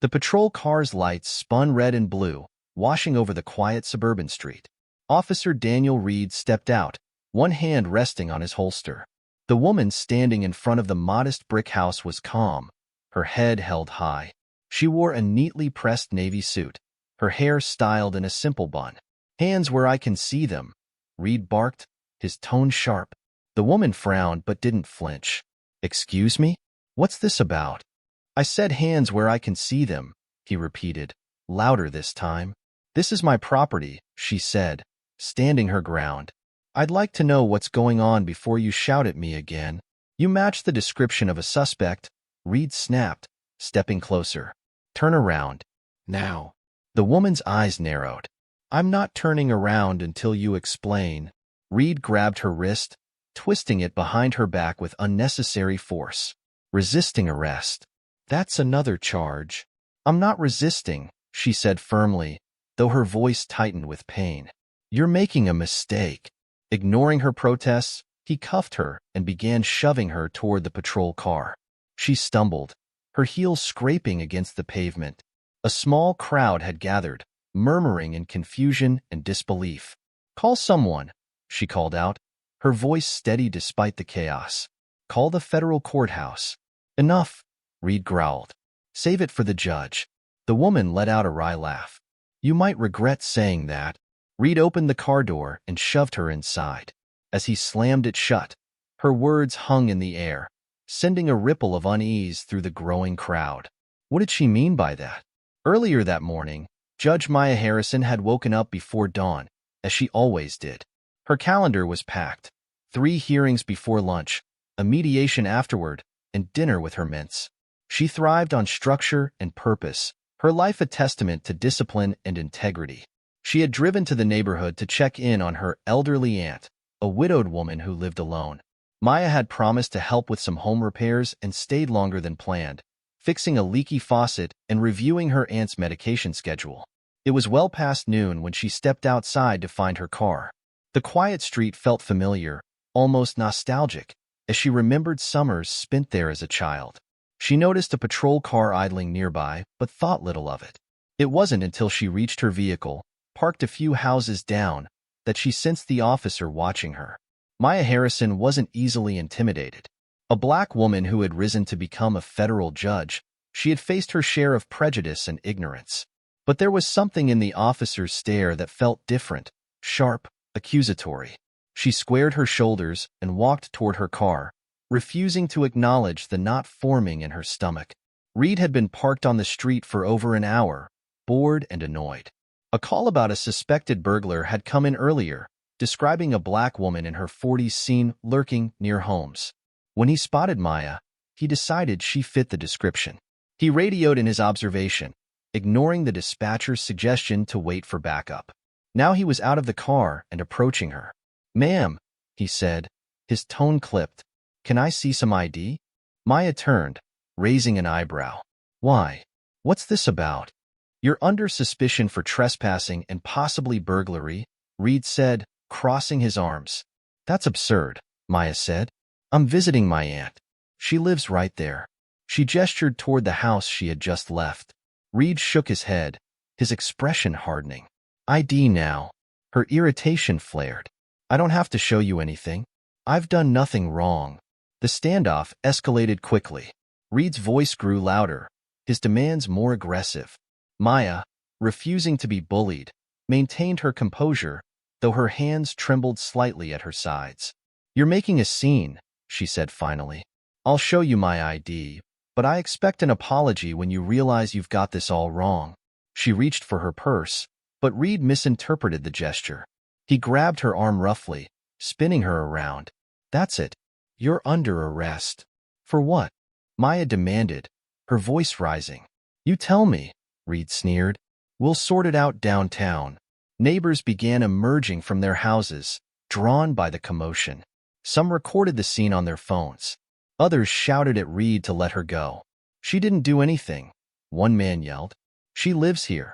The patrol car's lights spun red and blue, washing over the quiet suburban street. Officer Daniel Reed stepped out, one hand resting on his holster. The woman standing in front of the modest brick house was calm, her head held high. She wore a neatly pressed navy suit, her hair styled in a simple bun. "Hands where I can see them," Reed barked, his tone sharp. The woman frowned but didn't flinch. "Excuse me? What's this about?" "I said hands where I can see them," he repeated, louder this time. "This is my property," she said, standing her ground. "I'd like to know what's going on before you shout at me again." "You match the description of a suspect," Reed snapped, stepping closer. "Turn around. Now." The woman's eyes narrowed. "I'm not turning around until you explain." Reed grabbed her wrist, twisting it behind her back with unnecessary force. "Resisting arrest. That's another charge." "I'm not resisting," she said firmly, though her voice tightened with pain. "You're making a mistake." Ignoring her protests, he cuffed her and began shoving her toward the patrol car. She stumbled, her heels scraping against the pavement. A small crowd had gathered, murmuring in confusion and disbelief. "Call someone," she called out, her voice steady despite the chaos. "Call the federal courthouse." "Enough," Reed growled. "Save it for the judge." The woman let out a wry laugh. "You might regret saying that." Reed opened the car door and shoved her inside. As he slammed it shut, her words hung in the air, sending a ripple of unease through the growing crowd. What did she mean by that? Earlier that morning, Judge Maya Harrison had woken up before dawn, as she always did. Her calendar was packed. 3 hearings before lunch, a mediation afterward, and dinner with her mints. She thrived on structure and purpose, her life a testament to discipline and integrity. She had driven to the neighborhood to check in on her elderly aunt, a widowed woman who lived alone. Maya had promised to help with some home repairs and stayed longer than planned, fixing a leaky faucet and reviewing her aunt's medication schedule. It was well past noon when she stepped outside to find her car. The quiet street felt familiar, almost nostalgic, as she remembered summers spent there as a child. She noticed a patrol car idling nearby, but thought little of it. It wasn't until she reached her vehicle, parked a few houses down, that she sensed the officer watching her. Maya Harrison wasn't easily intimidated. A black woman who had risen to become a federal judge, she had faced her share of prejudice and ignorance. But there was something in the officer's stare that felt different, sharp, accusatory. She squared her shoulders and walked toward her car, refusing to acknowledge the knot forming in her stomach. Reed had been parked on the street for over an hour, bored and annoyed. A call about a suspected burglar had come in earlier, describing a black woman in her 40s seen lurking near homes. When he spotted Maya, he decided she fit the description. He radioed in his observation, ignoring the dispatcher's suggestion to wait for backup. Now he was out of the car and approaching her. "Ma'am," he said, his tone clipped, "can I see some ID?" Maya turned, raising an eyebrow. "Why? What's this about?" "You're under suspicion for trespassing and possibly burglary," Reed said, crossing his arms. "That's absurd," Maya said. "I'm visiting my aunt. She lives right there." She gestured toward the house she had just left. Reed shook his head, his expression hardening. "ID now." Her irritation flared. "I don't have to show you anything. I've done nothing wrong." The standoff escalated quickly. Reed's voice grew louder, his demands more aggressive. Maya, refusing to be bullied, maintained her composure, though her hands trembled slightly at her sides. "You're making a scene," she said finally. "I'll show you my ID, but I expect an apology when you realize you've got this all wrong." She reached for her purse, but Reed misinterpreted the gesture. He grabbed her arm roughly, spinning her around. "That's it. You're under arrest." "For what?" Maya demanded, her voice rising. "You tell me," Reed sneered. "We'll sort it out downtown." Neighbors began emerging from their houses, drawn by the commotion. Some recorded the scene on their phones. Others shouted at Reed to let her go. "She didn't do anything," one man yelled. "She lives here,"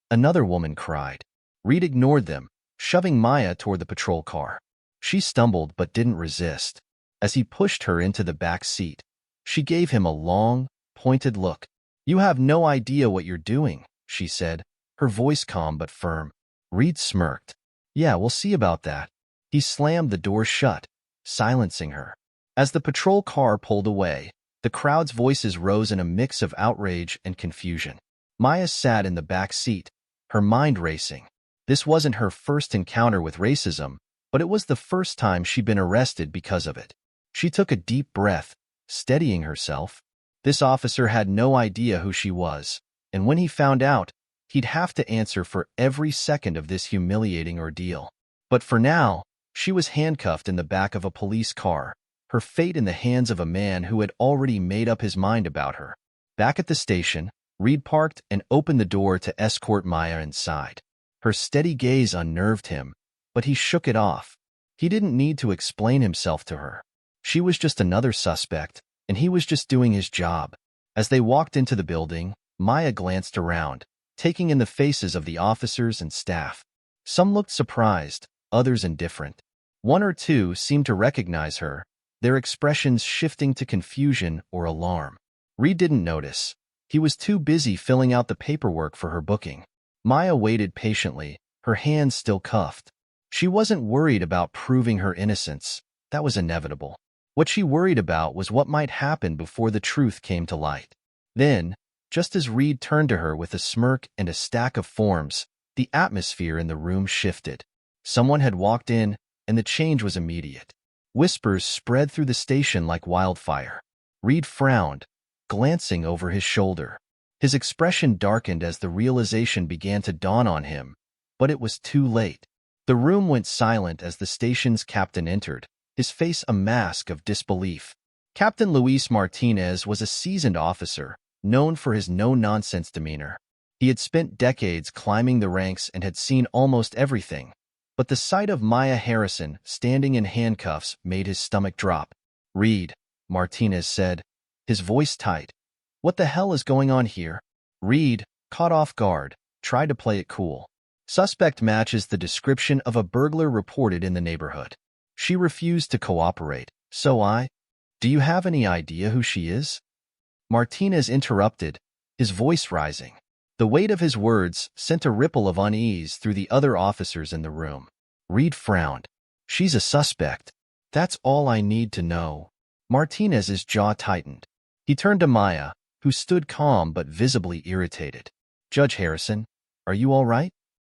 another woman cried. Reed ignored them, shoving Maya toward the patrol car. She stumbled but didn't resist. As he pushed her into the back seat, she gave him a long, pointed look. You have no idea what you're doing, she said, her voice calm but firm. Reed smirked. Yeah, we'll see about that. He slammed the door shut, silencing her. As the patrol car pulled away, the crowd's voices rose in a mix of outrage and confusion. Maya sat in the back seat, her mind racing. This wasn't her first encounter with racism, but it was the first time she'd been arrested because of it. She took a deep breath, steadying herself. This officer had no idea who she was, and when he found out, he'd have to answer for every second of this humiliating ordeal. But for now, she was handcuffed in the back of a police car, her fate in the hands of a man who had already made up his mind about her. Back at the station, Reed parked and opened the door to escort Maya inside. Her steady gaze unnerved him, but he shook it off. He didn't need to explain himself to her. She was just another suspect, and he was just doing his job. As they walked into the building, Maya glanced around, taking in the faces of the officers and staff. Some looked surprised, others indifferent. One or two seemed to recognize her, their expressions shifting to confusion or alarm. Reed didn't notice. He was too busy filling out the paperwork for her booking. Maya waited patiently, her hands still cuffed. She wasn't worried about proving her innocence. That was inevitable. What she worried about was what might happen before the truth came to light. Then, just as Reed turned to her with a smirk and a stack of forms, the atmosphere in the room shifted. Someone had walked in, and the change was immediate. Whispers spread through the station like wildfire. Reed frowned, glancing over his shoulder. His expression darkened as the realization began to dawn on him, but it was too late. The room went silent as the station's captain entered, his face a mask of disbelief. Captain Luis Martinez was a seasoned officer, known for his no-nonsense demeanor. He had spent decades climbing the ranks and had seen almost everything, but the sight of Maya Harrison standing in handcuffs made his stomach drop. "Reed," Martinez said, his voice tight. "What the hell is going on here?" Reed, caught off guard, tried to play it cool. "Suspect matches the description of a burglar reported in the neighborhood." She refused to cooperate. Do you have any idea who she is?" Martinez interrupted, his voice rising. The weight of his words sent a ripple of unease through the other officers in the room. Reed frowned. "She's a suspect. That's all I need to know." Martinez's jaw tightened. He turned to Maya, who stood calm but visibly irritated. "Judge Harrison, are you all right?"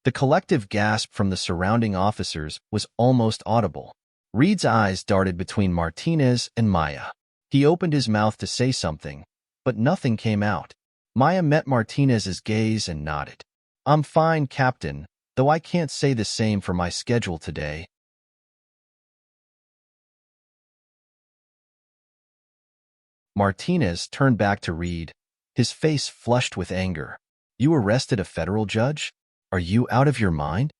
The collective gasp from the surrounding officers was almost audible. Reed's eyes darted between Martinez and Maya. He opened his mouth to say something, but nothing came out. Maya met Martinez's gaze and nodded. "I'm fine, Captain, though I can't say the same for my schedule today." Martinez turned back to Reed, his face flushed with anger. "You arrested a federal judge? Are you out of your mind?"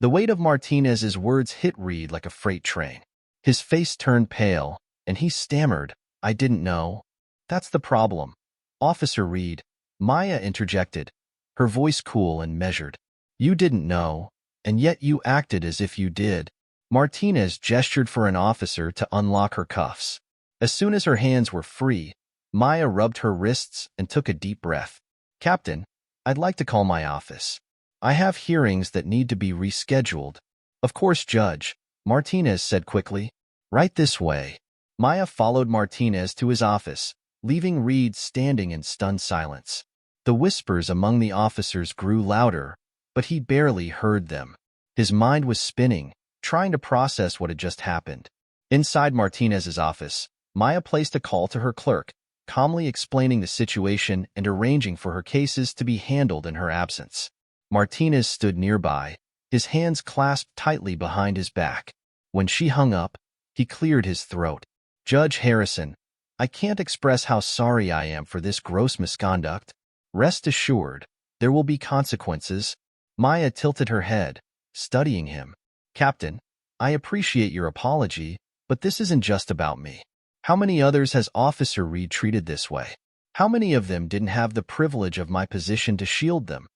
The weight of Martinez's words hit Reed like a freight train. His face turned pale, and he stammered, "I didn't know." "That's the problem, Officer Reed," Maya interjected, her voice cool and measured. "You didn't know, and yet you acted as if you did." Martinez gestured for an officer to unlock her cuffs. As soon as her hands were free, Maya rubbed her wrists and took a deep breath. "Captain, I'd like to call my office. I have hearings that need to be rescheduled." "Of course, Judge," Martinez said quickly. "Right this way." Maya followed Martinez to his office, leaving Reed standing in stunned silence. The whispers among the officers grew louder, but he barely heard them. His mind was spinning, trying to process what had just happened. Inside Martinez's office, Maya placed a call to her clerk, calmly explaining the situation and arranging for her cases to be handled in her absence. Martinez stood nearby, his hands clasped tightly behind his back. When she hung up, he cleared his throat. "Judge Harrison, I can't express how sorry I am for this gross misconduct. Rest assured, there will be consequences." Maya tilted her head, studying him. "Captain, I appreciate your apology, but this isn't just about me. How many others has Officer Reed treated this way? How many of them didn't have the privilege of my position to shield them?"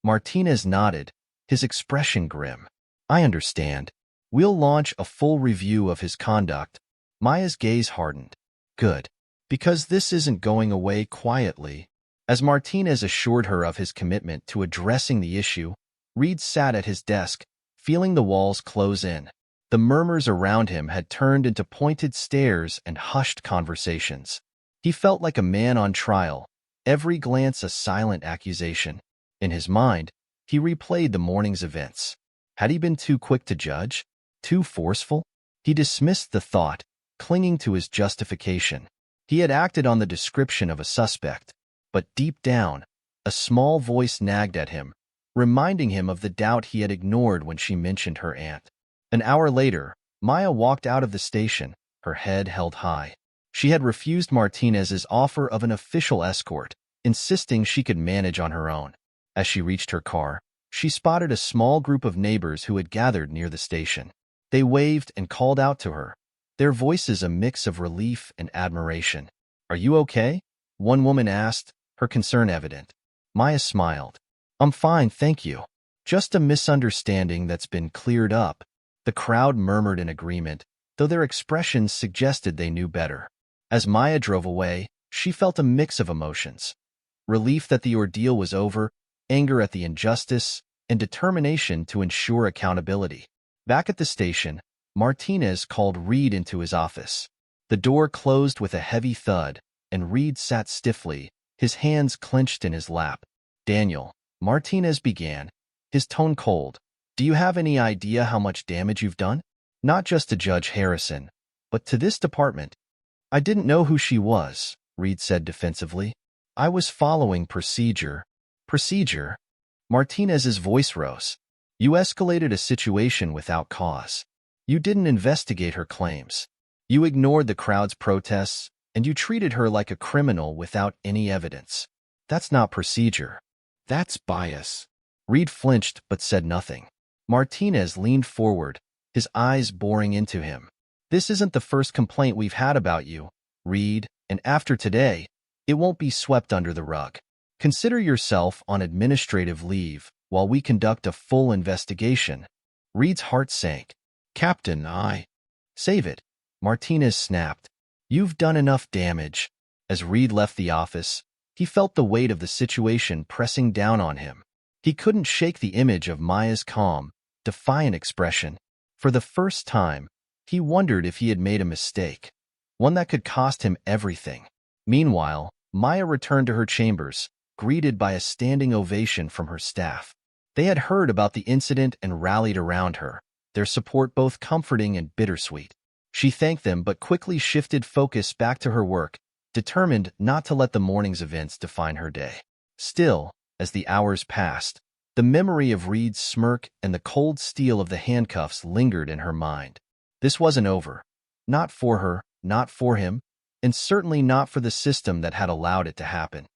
Martinez nodded, his expression grim. "I understand. We'll launch a full review of his conduct." Maya's gaze hardened. "Good. Because this isn't going away quietly." As Martinez assured her of his commitment to addressing the issue, Reed sat at his desk, feeling the walls close in. The murmurs around him had turned into pointed stares and hushed conversations. He felt like a man on trial, every glance a silent accusation. In his mind, he replayed the morning's events. Had he been too quick to judge? Too forceful? He dismissed the thought, clinging to his justification. He had acted on the description of a suspect, but deep down, a small voice nagged at him, reminding him of the doubt he had ignored when she mentioned her aunt. An hour later, Maya walked out of the station, her head held high. She had refused Martinez's offer of an official escort, insisting she could manage on her own. As she reached her car, she spotted a small group of neighbors who had gathered near the station. They waved and called out to her, their voices a mix of relief and admiration. "Are you okay?" one woman asked, her concern evident. Maya smiled. "I'm fine, thank you. Just a misunderstanding that's been cleared up." The crowd murmured in agreement, though their expressions suggested they knew better. As Maya drove away, she felt a mix of emotions. Relief that the ordeal was over, anger at the injustice, and determination to ensure accountability. Back at the station, Martinez called Reed into his office. The door closed with a heavy thud, and Reed sat stiffly, his hands clenched in his lap. "Daniel," Martinez began, his tone cold, "do you have any idea how much damage you've done? Not just to Judge Harrison, but to this department." "I didn't know who she was," Reed said defensively. "I was following procedure." "Procedure?" Martinez's voice rose. "You escalated a situation without cause. You didn't investigate her claims. You ignored the crowd's protests, and you treated her like a criminal without any evidence. That's not procedure. That's bias." Reed flinched but said nothing. Martinez leaned forward, his eyes boring into him. "This isn't the first complaint we've had about you, Reed, and after today, it won't be swept under the rug. Consider yourself on administrative leave while we conduct a full investigation." Reed's heart sank. "Captain, Save it," Martinez snapped. "You've done enough damage." As Reed left the office, he felt the weight of the situation pressing down on him. He couldn't shake the image of Maya's calm, defiant expression. For the first time, he wondered if he had made a mistake, one that could cost him everything. Meanwhile, Maya returned to her chambers, greeted by a standing ovation from her staff. They had heard about the incident and rallied around her, their support both comforting and bittersweet. She thanked them but quickly shifted focus back to her work, determined not to let the morning's events define her day. Still, as the hours passed, the memory of Reed's smirk and the cold steel of the handcuffs lingered in her mind. This wasn't over. Not for her, not for him, and certainly not for the system that had allowed it to happen.